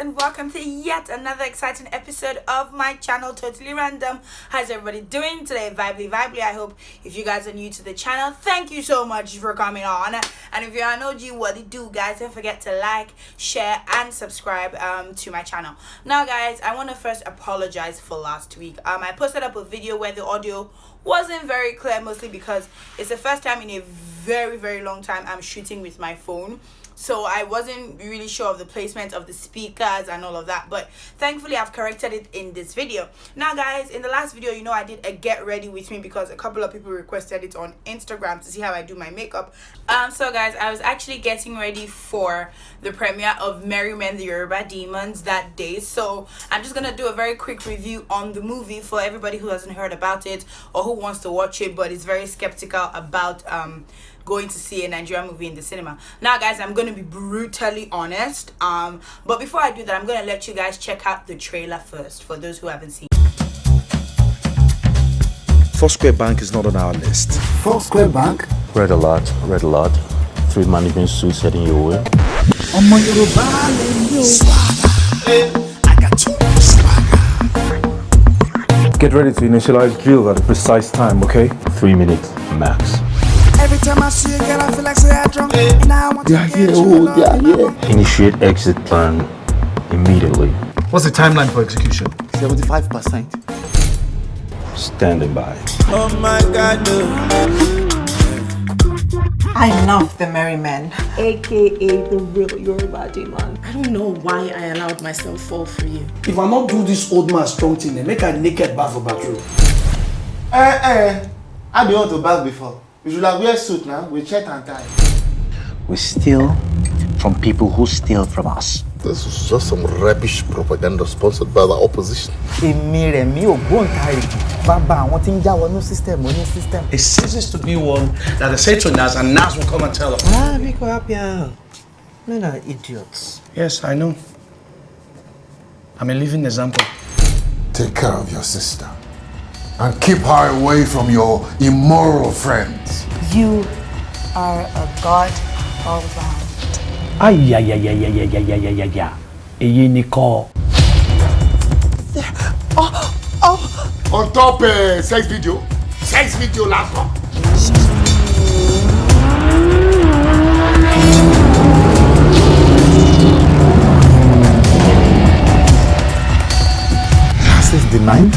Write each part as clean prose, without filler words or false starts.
and welcome to yet another exciting episode of my channel, Totally Random. How's everybody doing today? Vibely. I hope if you guys are new to the channel, thank you so much for coming on. And if you're an OG, what do you do, guys? Don't forget to like, share, and subscribe to my channel. Now, guys, I want to first apologize for last week. I posted up a video where the audio wasn't very clear, mostly because it's the first time in a very long time I'm shooting with my phone. So I wasn't really sure of the placement of the speakers and all of that, but thankfully I've corrected it in this video. Now, guys, in the last video, you know, I did a get ready with me because a couple of people requested it on Instagram to see how I do my makeup. So guys, I was actually getting ready for the premiere of Merry Men, the Yoruba Demons that day. So I'm just gonna do a very quick review on the movie for everybody who hasn't heard about it or who wants to watch it but is very skeptical about going to see a Nigerian movie in the cinema. Now, guys, I'm going to be brutally honest. But before I do that, I'm going to let you guys check out the trailer first for those who haven't seen. Foursquare Bank is not on our list. Foursquare Bank? Red alert. 3 management suits heading your way. I'm on Yoruba. I got too much swagger. Get ready to initialize drill at a precise time, okay? 3 minutes max. Every time I see a girl, I feel like say I'm drunk. And I want to get you. Initiate exit plan immediately. What's the timeline for execution? 75%. Standing by. Oh my God, I love the Merry Men, aka the real Yoruba demon. I don't know why I allowed myself fall for you. If I not do this old man strong thing, they make a naked bath for bathroom. I don't want to bath before. We should have wear suit now with shirt and tie. We steal from people who steal from us. This is just some rubbish propaganda sponsored by the opposition. It ceases to be one that they say to Nas and Nas will come and tell us. Men are idiots. Yes, I know. I'm a living example. Take care of your sister and keep her away from your immoral friends. You are a god all round. On top sex video last one. This is the ninth.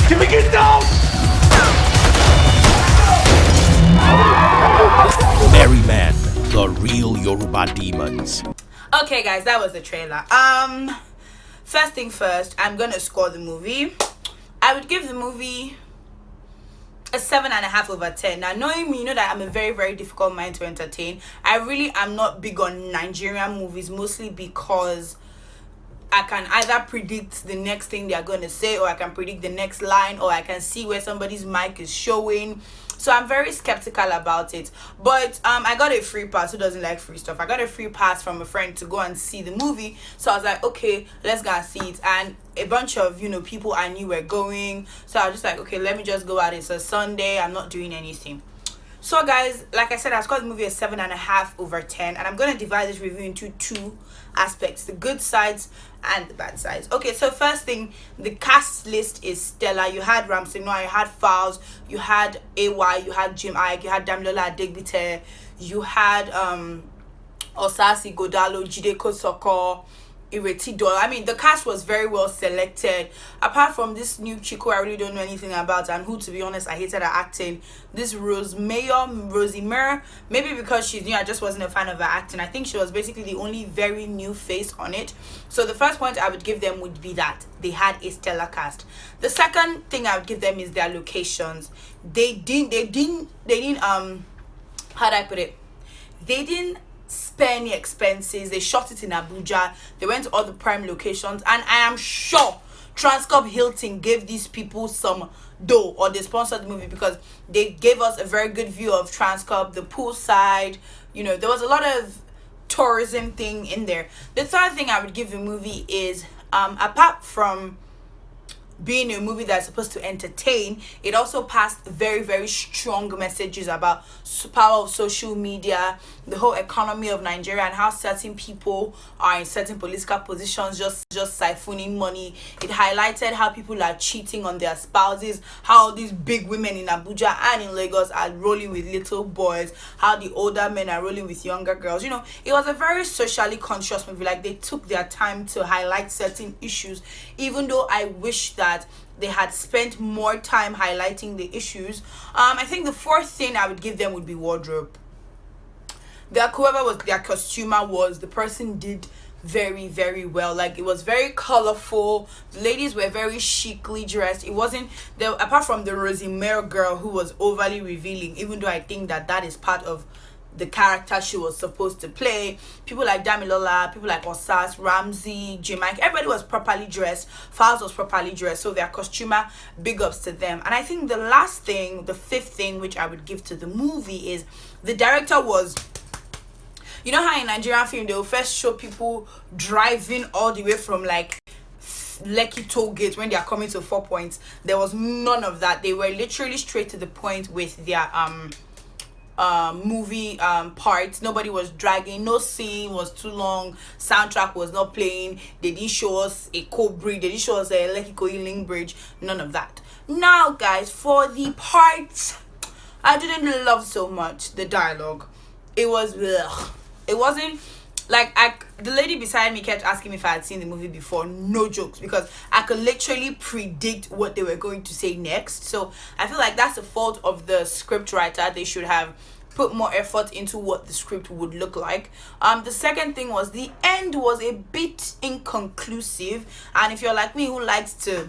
Can we get down? Merry Men, the real Yoruba demons. Okay, guys, that was the trailer. First thing first, I'm gonna score the movie. I would give the movie a 7.5/10. Now, knowing me, you know that I'm a very difficult mind to entertain. I really am not big on Nigerian movies, mostly because I can either predict the next thing they're going to say, or I can predict the next line, or I can see where somebody's mic is showing. So I'm very skeptical about it. But I got a free pass. Who doesn't like free stuff? I got a free pass from a friend to go and see the movie. So I was like, okay, let's go and see it. And a bunch of, people I knew were going. So I was just like, okay, let me just go out. It's a Sunday. I'm not doing anything. So, guys, like I said, I scored the movie a 7.5/10, and I'm going to divide this review into two aspects: the good sides and the bad sides. Okay, so first thing, the cast list is stellar. You had Ramsey Noah, you had Fowles, you had AY, you had Jim Ike, you had Damilola Adegbite, you had Osasi Godalo, Jide Kosoko, Iretido. I mean, the cast was very well selected. Apart from this new Chico I really don't know anything about, and who, to be honest, I hated her acting. This Rosie Mer, maybe because she's new, I just wasn't a fan of her acting. I think she was basically the only very new face on it. So the first point I would give them would be that they had a stellar cast. The second thing I would give them is their locations. They didn't how do I put it? They didn't spare any expenses. They shot it in Abuja. They went to all the prime locations, and I am sure Transcorp Hilton gave these people some dough, or they sponsored the movie, because they gave us a very good view of Transcorp, the poolside. There was a lot of tourism thing in there. The third thing I would give the movie is apart from being a movie that's supposed to entertain, it also passed very, very strong messages about power of social media, the whole economy of Nigeria, and how certain people are in certain political positions just siphoning money. It highlighted how people are cheating on their spouses, how these big women in Abuja and in Lagos are rolling with little boys, how the older men are rolling with younger girls. It was a very socially conscious movie. Like, they took their time to highlight certain issues, even though I wish that they had spent more time highlighting the issues. I think the fourth thing I would give them would be wardrobe. Whoever was their costumer the person did very, very well. Like, it was very colorful. The ladies were very chicly dressed. It wasn't there, apart from the Rosemary girl who was overly revealing, even though I think that is part of the character she was supposed to play. People like Damilola, people like Osas, Ramsey, J-Mike, everybody was properly dressed. Falz was properly dressed. So their costumer, big ups to them. And I think the last thing, the fifth thing, which I would give to the movie is the director was... You know how in Nigerian film they will first show people driving all the way from like Lekki toll gate when they are coming to 4 Points? There was none of that. They were literally straight to the point with their movie parts. Nobody was dragging, no scene was too long, soundtrack was not playing, they didn't show us a cold bridge, they didn't show us a Lekki Kogi link bridge, none of that. Now guys, for the parts I didn't love so much, the dialogue, it was ugh. It wasn't like the lady beside me kept asking me if I had seen the movie before. No jokes, because I could literally predict what they were going to say next. So I feel like that's the fault of the script writer. They should have put more effort into what the script would look like. The second thing was the end was a bit inconclusive, and if you're like me who likes to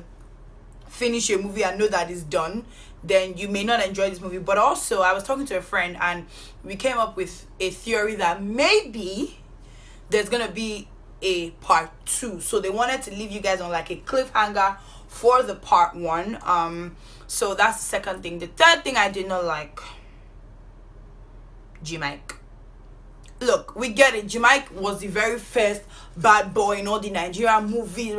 finish a movie and know that it's done, then you may not enjoy this movie. But also, I was talking to a friend and we came up with a theory that maybe there's gonna be a part 2. So they wanted to leave you guys on like a cliffhanger for the part 1. So that's the second thing. The third thing I did not like, J-Mike. Look, we get it. J-Mike was the very first bad boy in all the Nigerian movies.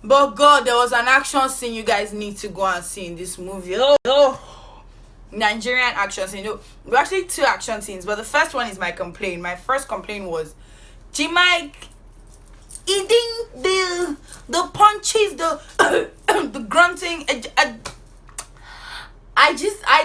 But God, there was an action scene you guys need to go and see in this movie. Oh, Nigerian action scene. There were actually 2 action scenes, but the first one is my complaint. My first complaint was J-Mike eating the punches, the grunting. I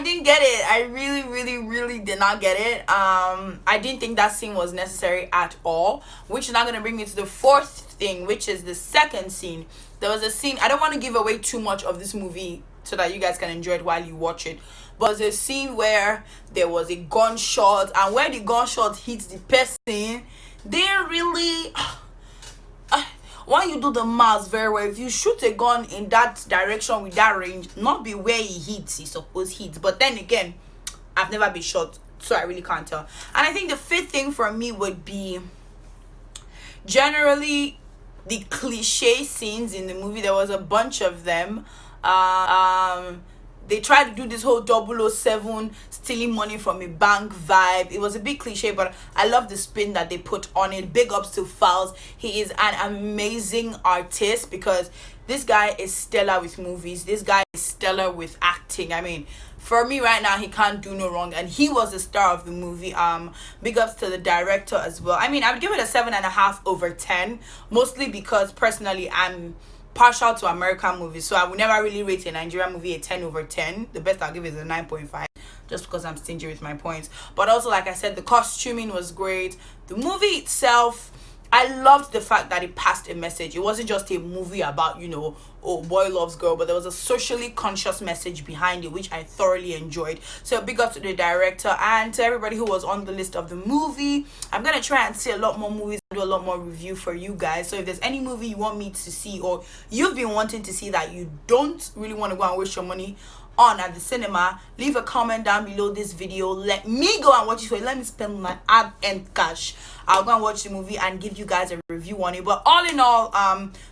didn't get it. I really did not get it. I didn't think that scene was necessary at all, which is now going to bring me to the fourth thing, which is the second scene. There was a scene, I don't want to give away too much of this movie so that you guys can enjoy it while you watch it, but there's a scene where there was a gunshot, and where the gunshot hits the person, they really... when you do the maths very well, if you shoot a gun in that direction with that range, not be where he hits, he supposed hits. But then again, I've never been shot, so I really can't tell. And I think the fifth thing for me would be generally the cliche scenes in the movie. There was a bunch of them. They tried to do this whole 007 stealing money from a bank vibe. It was a bit cliche, but I love the spin that they put on it. Big ups to Falz. He is an amazing artist, because this guy is stellar with movies. This guy is stellar with acting. I mean, for me right now, he can't do no wrong, and he was the star of the movie. Big ups to the director as well. I mean, I would give it a 7.5 over 10, mostly because personally I'm partial to American movies, so I would never really rate a Nigerian movie a 10 over 10. The best I'll give is a 9.5, just because I'm stingy with my points. But also, like I said, the costuming was great. The movie itself, I loved the fact that it passed a message. It wasn't just a movie about, oh, boy loves girl, but there was a socially conscious message behind it, which I thoroughly enjoyed. So big up to the director and to everybody who was on the list of the movie. I'm gonna try and see a lot more movies, do a lot more review for you guys. So if there's any movie you want me to see, or you've been wanting to see that you don't really want to go and waste your money on at the cinema, leave a comment down below this video. Let me go and watch it for you. Let me spend my ad-end cash. I'll go and watch the movie and give you guys a review on it. But all in all,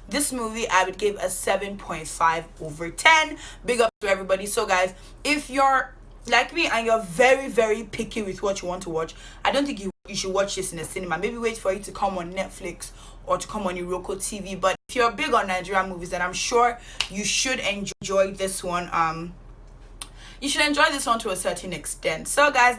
this movie I would give a 7.5 over 10. Big up to everybody. So guys, if you're like me and you're very, very picky with what you want to watch, I don't think you should watch this in a cinema. Maybe wait for it to come on Netflix or to come on Yoruba TV. But if you're big on Nigerian movies, then I'm sure you should enjoy this one. You should enjoy this one to a certain extent. So guys,